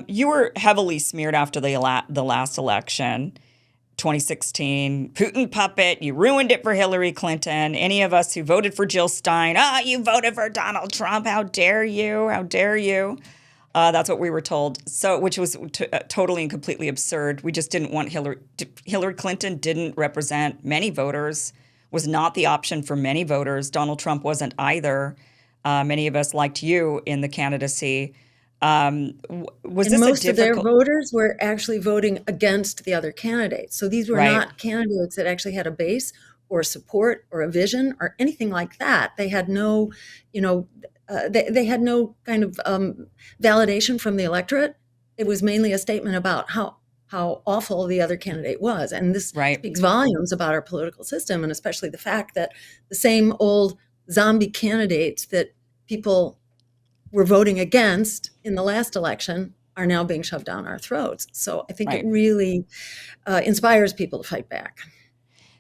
You were heavily smeared after the last election, 2016. Putin puppet. You ruined it for Hillary Clinton. Any of us who voted for Jill Stein, you voted for Donald Trump. How dare you? How dare you? That's what we were told. So, which was totally and completely absurd. We just didn't want Hillary. Hillary Clinton didn't represent many voters. Was not the option for many voters. Donald Trump wasn't either. Many of us liked you in the candidacy. Was And this a most of their difficult? voters were actually voting against the other candidates. So these were Right, not candidates that actually had a base or support or a vision or anything like that. They had no, you know, they had no kind of validation from the electorate. It was mainly a statement about how awful the other candidate was. And this right. speaks volumes about our political system, and especially the fact that the same old zombie candidates that people were voting against in the last election are now being shoved down our throats. So I think it Right. really inspires people to fight back.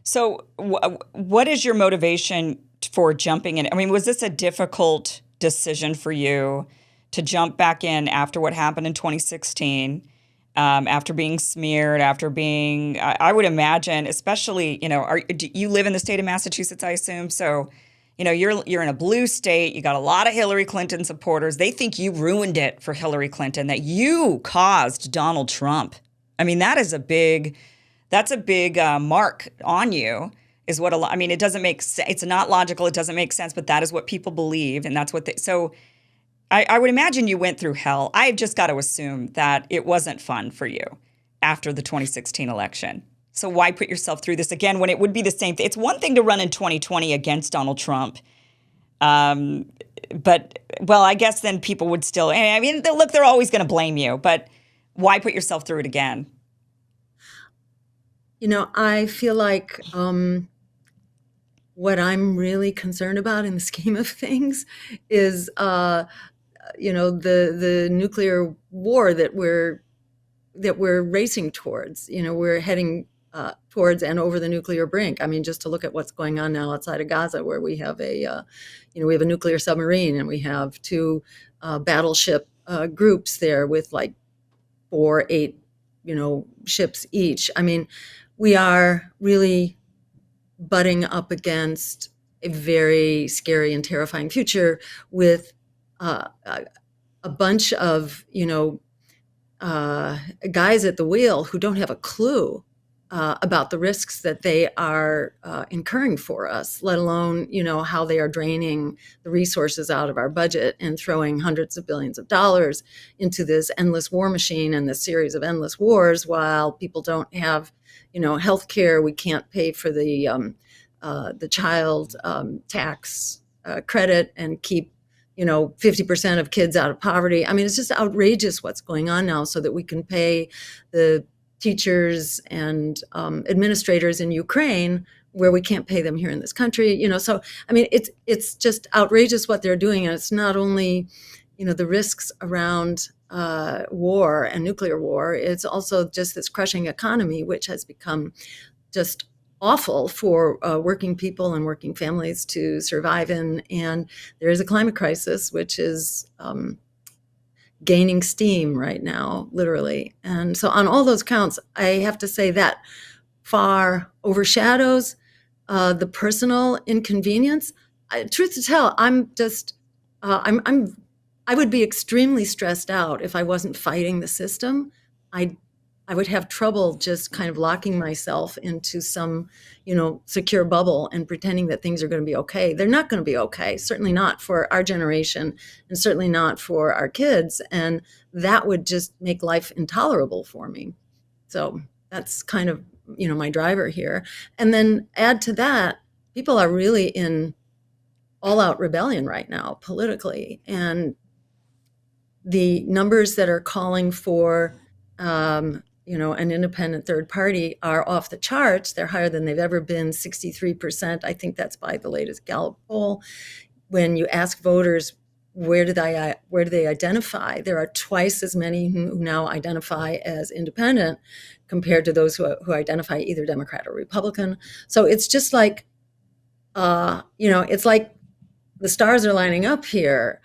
So, what is your motivation for jumping in? I mean, was this a difficult decision for you to jump back in after what happened in 2016, after being smeared, after being, I would imagine, especially, do you live in the state of Massachusetts, I assume? So, you're in a blue state. You got a lot of Hillary Clinton supporters. They think you ruined it for Hillary Clinton, that you caused Donald Trump. I mean, that's a big mark on you. Is what a lot. I mean, it doesn't make sense. It's not logical. It doesn't make sense. But that is what people believe, and that's what they. So I would imagine you went through hell. I've just got to assume that it wasn't fun for you after the 2016 election. So why put yourself through this again when it would be the same thing? It's one thing to run in 2020 against Donald Trump. But, well, I guess then people would still, I mean, look, they're always going to blame you. But why put yourself through it again? I feel like what I'm really concerned about in the scheme of things is, the nuclear war that we're racing towards. We're heading towards and over the nuclear brink. I mean, just to look at what's going on now outside of Gaza, where we have a nuclear submarine, and we have two battleship groups there with like 4, 8, ships each. I mean, we are really butting up against a very scary and terrifying future with a bunch of guys at the wheel who don't have a clue about the risks that they are incurring for us, let alone how they are draining the resources out of our budget and throwing hundreds of billions of dollars into this endless war machine and this series of endless wars, while people don't have health care. We can't pay for the child tax credit and keep 50% of kids out of poverty. I mean, it's just outrageous what's going on now, so that we can pay the teachers and administrators in Ukraine where we can't pay them here in this country. So I mean, it's just outrageous what they're doing, and it's not only the risks around war and nuclear war. It's also just this crushing economy, which has become just awful for working people and working families to survive in. And there is a climate crisis, which is gaining steam right now, literally. And so on all those counts, I have to say that far overshadows the personal inconvenience. Truth to tell, I would be extremely stressed out if I wasn't fighting the system. I would have trouble just kind of locking myself into some, secure bubble and pretending that things are going to be okay. They're not going to be okay, certainly not for our generation, and certainly not for our kids. And that would just make life intolerable for me. So that's kind of, my driver here. And then add to that, people are really in all out rebellion right now politically. And the numbers that are calling for an independent third party are off the charts. They're higher than they've ever been, 63%. I think that's by the latest Gallup poll. When you ask voters, where do they identify? There are twice as many who now identify as independent compared to those who identify either Democrat or Republican. So it's just like, it's like the stars are lining up here.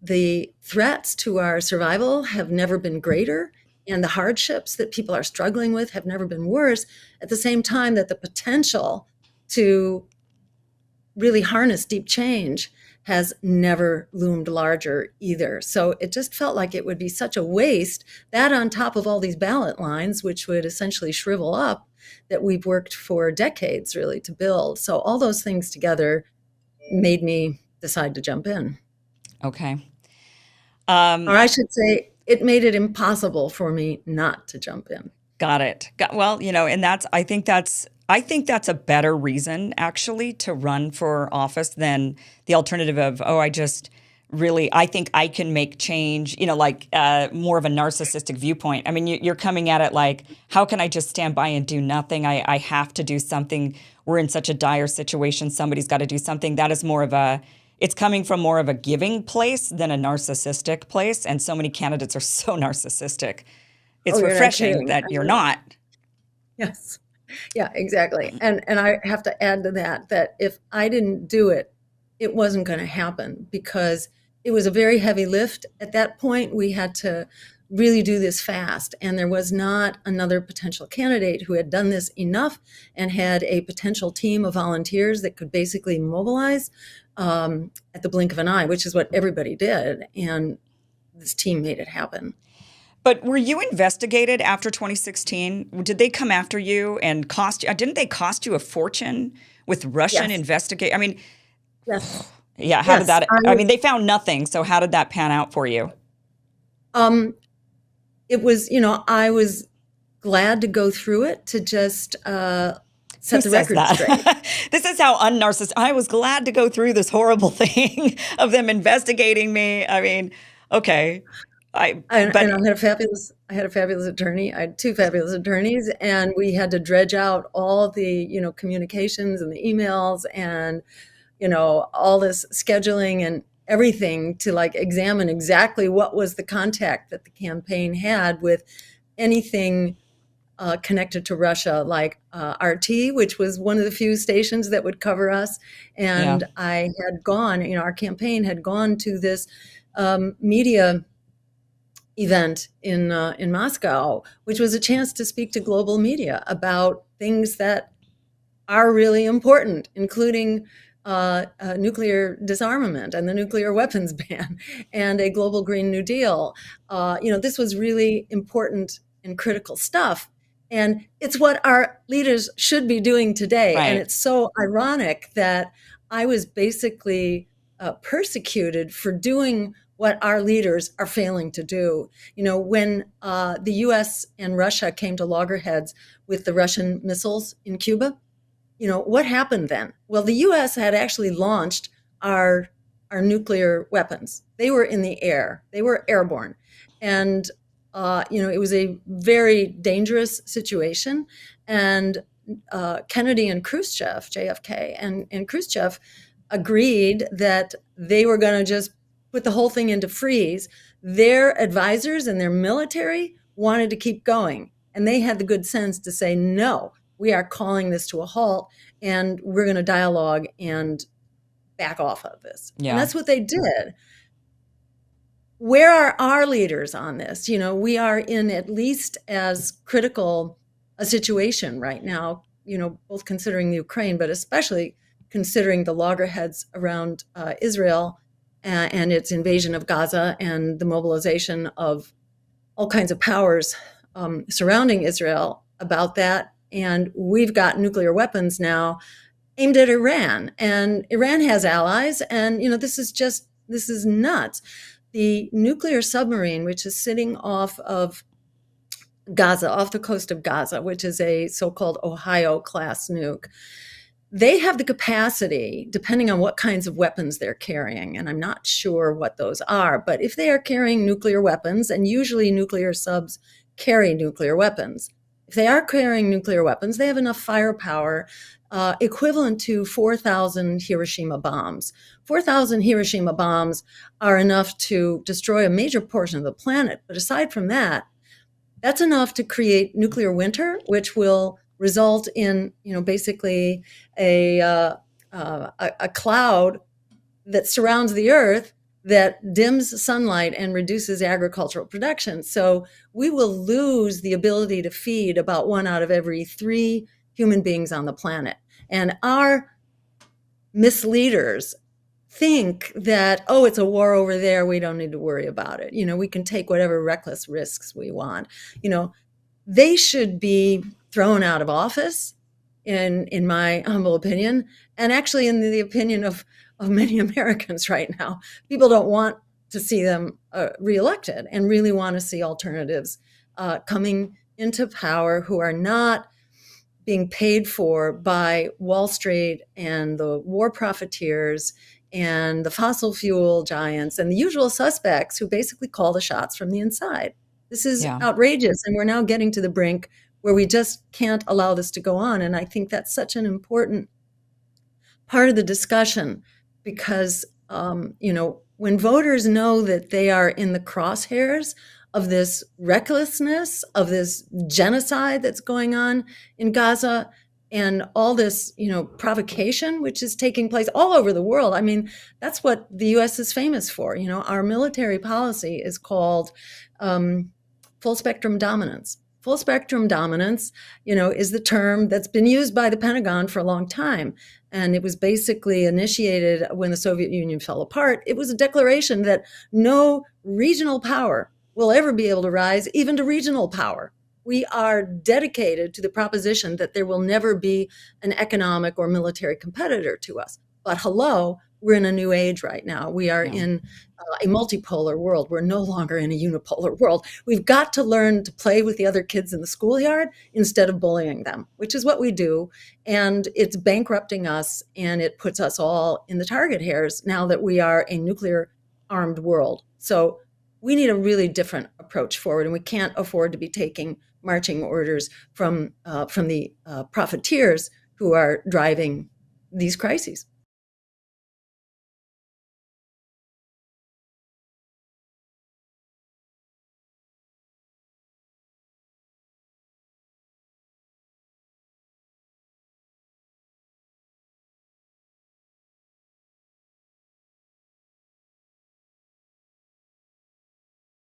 the threats to our survival have never been greater, and the hardships that people are struggling with have never been worse, at the same time that the potential to really harness deep change has never loomed larger either. So it just felt like it would be such a waste, that on top of all these ballot lines, which would essentially shrivel up, that we've worked for decades really to build. So all those things together made me decide to jump in. Okay. Or I should say, it made it impossible for me not to jump in. Got it. Well, and I think that's a better reason actually to run for office than the alternative of, oh, I think I can make change, like more of a narcissistic viewpoint. I mean, you're coming at it like, how can I just stand by and do nothing? I have to do something. We're in such a dire situation. Somebody's got to do something. That is it's coming from more of a giving place than a narcissistic place. And so many candidates are so narcissistic. It's refreshing that you're not. Yes. Yeah, exactly. And I have to add to that if I didn't do it, it wasn't going to happen, because it was a very heavy lift. At that point, we had to really do this fast. And there was not another potential candidate who had done this enough and had a potential team of volunteers that could basically mobilize at the blink of an eye, which is what everybody did. And this team made it happen. But were you investigated after 2016? Did they come after you and cost you? Didn't they cost you a fortune with Russian investigate? I mean, yes. Yeah. How did that? I mean, they found nothing. So how did that pan out for you? It was, I was glad to go through it to just set the record straight. This is how unnarcissistic. I was glad to go through this horrible thing of them investigating me. I mean, okay. And I had a fabulous attorney. I had two fabulous attorneys, and we had to dredge out all the, communications and the emails and, all this scheduling and everything to examine exactly what was the contact that the campaign had with anything connected to Russia, like RT, which was one of the few stations that would cover us. And I had gone, our campaign had gone to this media event in Moscow, which was a chance to speak to global media about things that are really important, including nuclear disarmament and the nuclear weapons ban and a global Green New Deal. This was really important and critical stuff. And it's what our leaders should be doing today. Right. And it's so ironic that I was basically persecuted for doing what our leaders are failing to do. When the US and Russia came to loggerheads with the Russian missiles in Cuba, what happened then? Well, the US had actually launched our nuclear weapons. They were in the air. They were airborne. And, it was a very dangerous situation. And Kennedy and Khrushchev, JFK, and Khrushchev agreed that they were going to just put the whole thing into freeze. Their advisors and their military wanted to keep going. And they had the good sense to say, no, we are calling this to a halt, and we're going to dialogue and back off of this. Yeah. And that's what they did. Where are our leaders on this? We are in at least as critical a situation right now, both considering the Ukraine, but especially considering the loggerheads around Israel and its invasion of Gaza and the mobilization of all kinds of powers surrounding Israel about that. And we've got nuclear weapons now aimed at Iran, and Iran has allies. And, this is nuts. The nuclear submarine, which is sitting off of Gaza, off the coast of Gaza, which is a so-called Ohio class nuke, they have the capacity, depending on what kinds of weapons they're carrying, and I'm not sure what those are, but if they are carrying nuclear weapons, and usually nuclear subs carry nuclear weapons, if they are carrying nuclear weapons, they have enough firepower equivalent to 4,000 Hiroshima bombs. 4,000 Hiroshima bombs are enough to destroy a major portion of the planet. But aside from that, that's enough to create nuclear winter, which will result in, basically a cloud that surrounds the Earth that dims sunlight and reduces agricultural production. So we will lose the ability to feed about 1 out of every 3 human beings on the planet. And our misleaders think that, oh, it's a war over there, we don't need to worry about it. We can take whatever reckless risks we want. They should be thrown out of office, in my humble opinion, and actually in the opinion of many Americans right now. People don't want to see them reelected and really want to see alternatives coming into power who are not being paid for by Wall Street and the war profiteers and the fossil fuel giants and the usual suspects who basically call the shots from the inside. This is Yeah. outrageous, and we're now getting to the brink where we just can't allow this to go on. And I think that's such an important part of the discussion because, when voters know that they are in the crosshairs of this recklessness, of this genocide that's going on in Gaza, and all this, provocation, which is taking place all over the world. I mean, that's what the U.S. is famous for. Our military policy is called full spectrum dominance. Full spectrum dominance, is the term that's been used by the Pentagon for a long time. And it was basically initiated when the Soviet Union fell apart. It was a declaration that no regional power will ever be able to rise, even to regional power. We are dedicated to the proposition that there will never be an economic or military competitor to us. But hello, we're in a new age right now. We are in a multipolar world. We're no longer in a unipolar world. We've got to learn to play with the other kids in the schoolyard instead of bullying them, which is what we do. And it's bankrupting us, and it puts us all in the target hairs now that we are a nuclear armed world. So we need a really different approach forward, and we can't afford to be taking marching orders from the profiteers who are driving these crises.